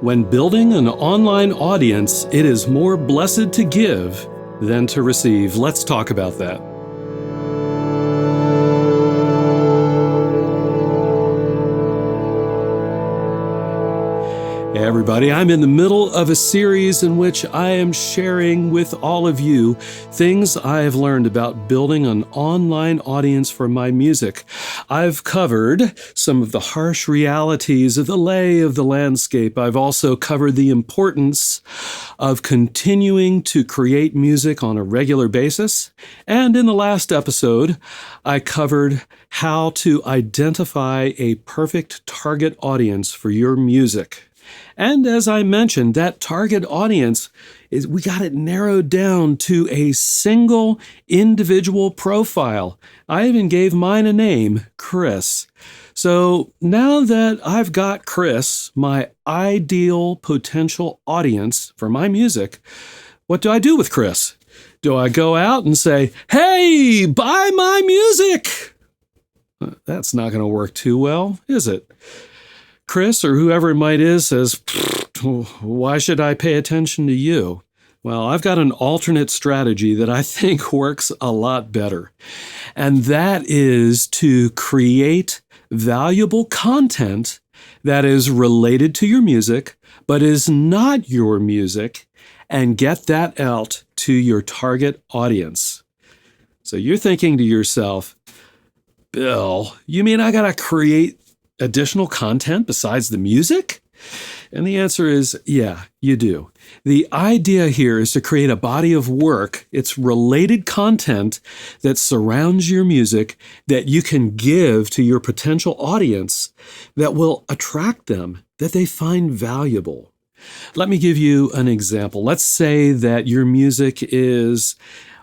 When building an online audience, it is more blessed to give than to receive. Let's talk about that. Hey everybody, I'm in the middle of a series in which I am sharing with all of you things I have learned about building an online audience for my music. I've covered some of the harsh realities of the lay of the landscape. I've also covered the importance of continuing to create music on a regular basis. And in the last episode, I covered how to identify a perfect target audience for your music. And as I mentioned, that target audience we got it narrowed down to a single individual profile. I even gave mine a name, Chris. So now that I've got Chris, my ideal potential audience for my music, what do I do with Chris? Do I go out and say, "Hey, buy my music"? That's not going to work too well, is it? Chris, or whoever it might is, says, "Why should I pay attention to you?" Well, I've got an alternate strategy that I think works a lot better. And that is to create valuable content that is related to your music, but is not your music, and get that out to your target audience. So you're thinking to yourself, "Bill, you mean I got to create additional content besides the music?" And the answer is, yeah, you do. The idea here is to create a body of work. It's related content that surrounds your music that you can give to your potential audience that will attract them, that they find valuable. Let me give you an example. Let's say that your music is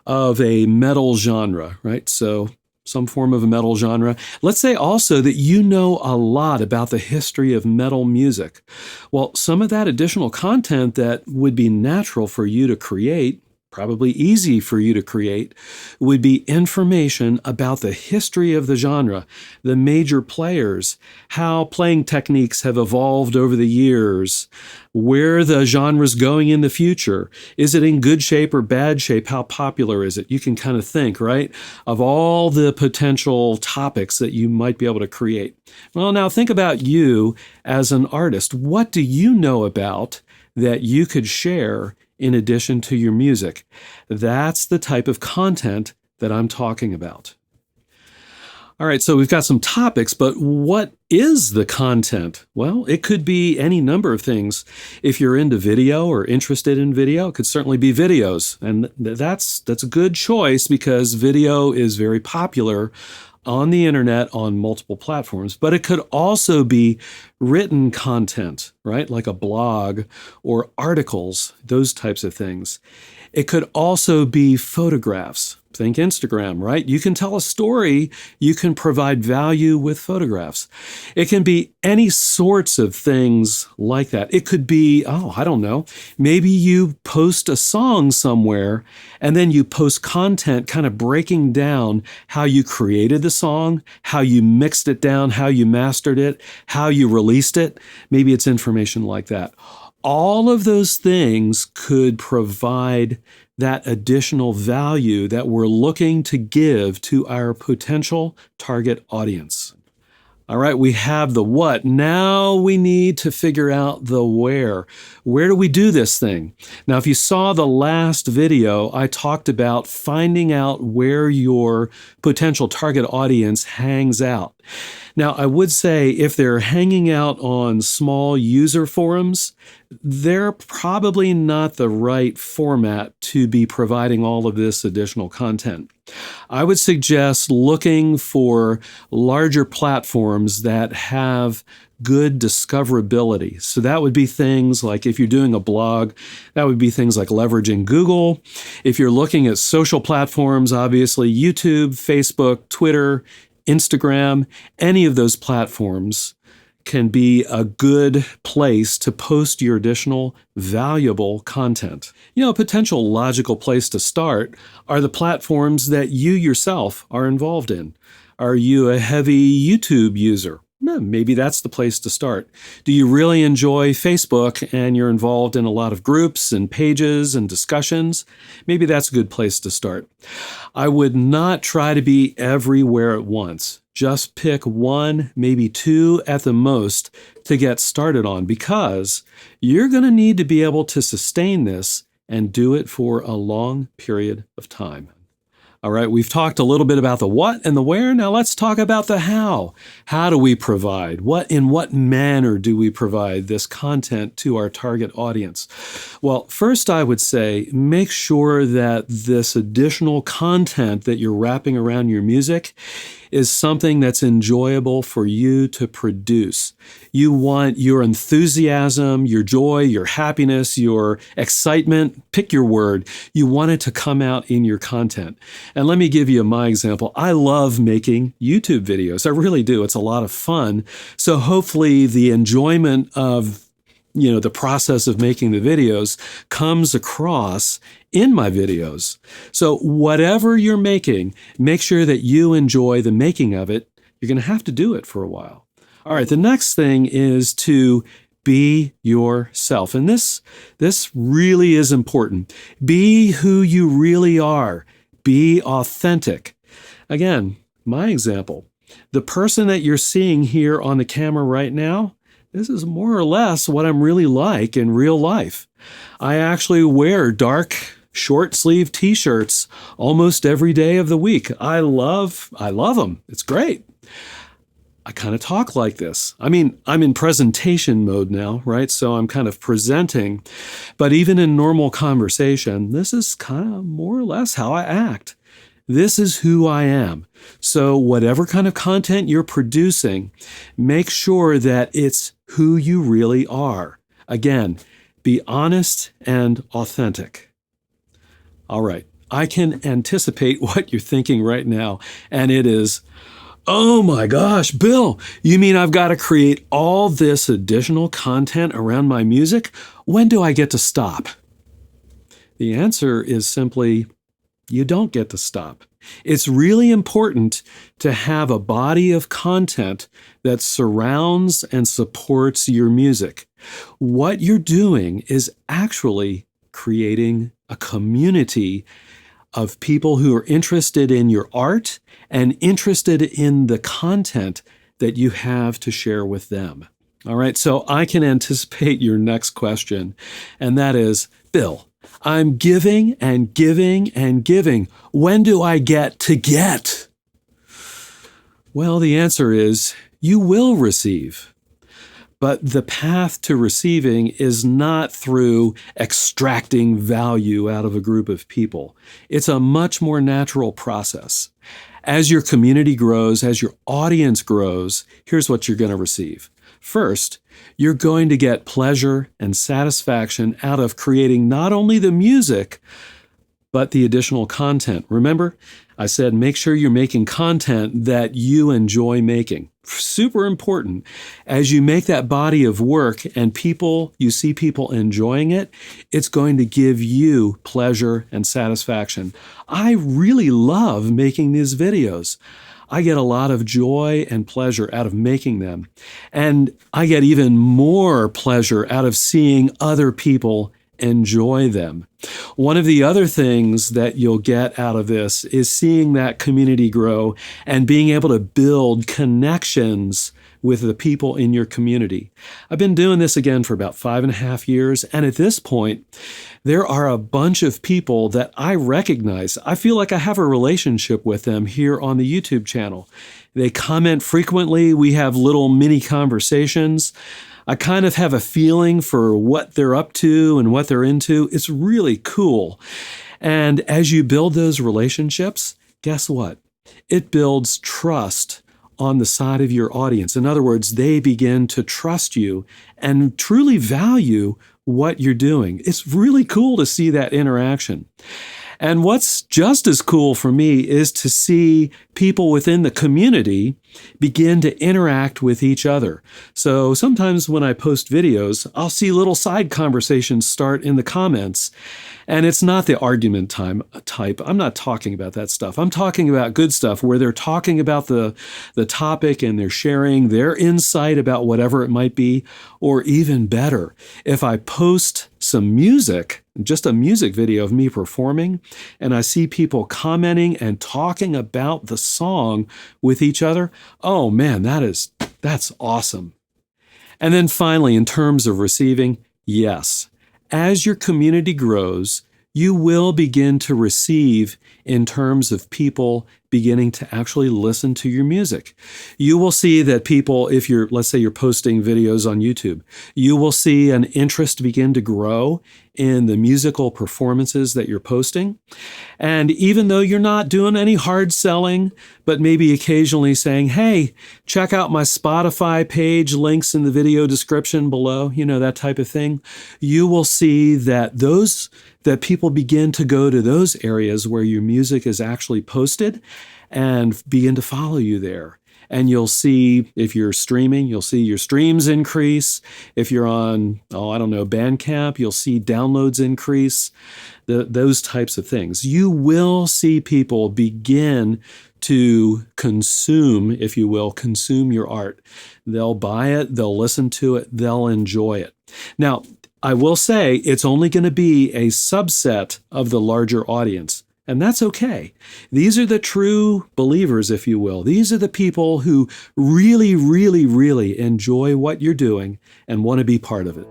of a metal genre, right? So some form of a metal genre. Let's say also that you know a lot about the history of metal music. Well, some of that additional content that would be natural for you to create, probably easy for you to create, would be information about the history of the genre, the major players, how playing techniques have evolved over the years, where the genre's going in the future. Is it in good shape or bad shape? How popular is it? You can kind of think, right, of all the potential topics that you might be able to create. Well, now think about you as an artist. What do you know about that you could share in addition to your music? That's the type of content that I'm talking about. All right, so we've got some topics, but what is the content? Well, it could be any number of things. If you're into video or interested in video, it could certainly be videos. And that's a good choice because video is very popular on the internet on multiple platforms. But it could also be written content, right? Like a blog or articles, those types of things. It could also be photographs. Think Instagram, right? You can tell a story, you can provide value with photographs. It can be any sorts of things like that. It could be, I don't know, maybe you post a song somewhere and then you post content kind of breaking down how you created the song, how you mixed it down, how you mastered it, how you released it. Maybe it's information like that. All of those things could provide that additional value that we're looking to give to our potential target audience. All right, we have the what. Now we need to figure out the where. Where do we do this thing? Now, if you saw the last video, I talked about finding out where your potential target audience hangs out. Now, I would say if they're hanging out on small user forums, they're probably not the right format to be providing all of this additional content. I would suggest looking for larger platforms that have good discoverability. So that would be things like, if you're doing a blog, that would be things like leveraging Google. If you're looking at social platforms, obviously YouTube, Facebook, Twitter, Instagram, any of those platforms can be a good place to post your additional valuable content. You know, a potential logical place to start are the platforms that you yourself are involved in. Are you a heavy YouTube user? Maybe that's the place to start. Do you really enjoy Facebook and you're involved in a lot of groups and pages and discussions? Maybe that's a good place to start. I would not try to be everywhere at once. Just pick one, maybe two at the most to get started on, because you're going to need to be able to sustain this and do it for a long period of time. All right, we've talked a little bit about the what and the where. Now let's talk about the how. How do we provide? In what manner do we provide this content to our target audience? Well, first I would say make sure that this additional content that you're wrapping around your music is something that's enjoyable for you to produce. You want your enthusiasm, your joy, your happiness, your excitement, pick your word. You want it to come out in your content. And let me give you my example. I love making YouTube videos. I really do. It's a lot of fun. So hopefully the enjoyment of the process of making the videos comes across in my videos. So whatever you're making, make sure that you enjoy the making of it. You're going to have to do it for a while. All right, the next thing is to be yourself. And this really is important. Be who you really are. Be authentic. Again, my example, the person that you're seeing here on the camera right now, this is more or less what I'm really like in real life. I actually wear dark, short sleeve t-shirts almost every day of the week. I love them. It's great. I kind of talk like this. I mean, I'm in presentation mode now, right? So I'm kind of presenting, but even in normal conversation, this is kind of more or less how I act. This is who I am. So whatever kind of content you're producing, make sure that it's who you really are. Again, be honest and authentic. All right, I can anticipate what you're thinking right now, and it is, oh my gosh, Bill, you mean I've got to create all this additional content around my music? When do I get to stop? The answer is simply, you don't get to stop. It's really important to have a body of content that surrounds and supports your music. What you're doing is actually creating a community of people who are interested in your art and interested in the content that you have to share with them. All right, so I can anticipate your next question, and that is, Bill, I'm giving and giving and giving. When do I get to get? Well, the answer is you will receive. But the path to receiving is not through extracting value out of a group of people. It's a much more natural process. As your community grows, as your audience grows, here's what you're going to receive. First, you're going to get pleasure and satisfaction out of creating not only the music, but the additional content. Remember, I said make sure you're making content that you enjoy making. Super important. As you make that body of work and you see people enjoying it, it's going to give you pleasure and satisfaction. I really love making these videos. I get a lot of joy and pleasure out of making them. And I get even more pleasure out of seeing other people enjoy them. One of the other things that you'll get out of this is seeing that community grow and being able to build connections with the people in your community. I've been doing this again for about 5.5 years, and at this point, there are a bunch of people that I recognize. I feel like I have a relationship with them here on the YouTube channel. They comment frequently. We have little mini conversations. I kind of have a feeling for what they're up to and what they're into. It's really cool. And as you build those relationships, guess what? It builds trust on the side of your audience. In other words, they begin to trust you and truly value what you're doing. It's really cool to see that interaction. And what's just as cool for me is to see people within the community begin to interact with each other. So sometimes when I post videos, I'll see little side conversations start in the comments. And it's not the argument type. I'm not talking about that stuff. I'm talking about good stuff where they're talking about the topic and they're sharing their insight about whatever it might be. Or even better, if I post some music, just a music video of me performing, and I see people commenting and talking about the song with each other, oh man, that's awesome. And then finally, in terms of receiving, yes, as your community grows, you will begin to receive in terms of people beginning to actually listen to your music. You will see that people, let's say you're posting videos on YouTube, you will see an interest begin to grow in the musical performances that you're posting. And even though you're not doing any hard selling, but maybe occasionally saying, hey, check out my Spotify page, links in the video description below, that type of thing, you will see that people begin to go to those areas where your music is actually posted and begin to follow you there. And you'll see, if you're streaming, you'll see your streams increase. If you're on, Bandcamp, you'll see downloads increase, those types of things. You will see people begin to consume, if you will, consume your art. They'll buy it, they'll listen to it, they'll enjoy it. Now, I will say it's only going to be a subset of the larger audience, and that's okay. These are the true believers, if you will. These are the people who really, really, really enjoy what you're doing and want to be part of it.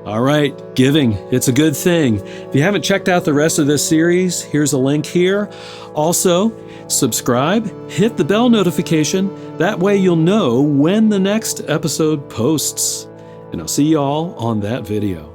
All right, giving, it's a good thing. If you haven't checked out the rest of this series, here's a link here. Also, subscribe, hit the bell notification. That way you'll know when the next episode posts. And I'll see you all on that video.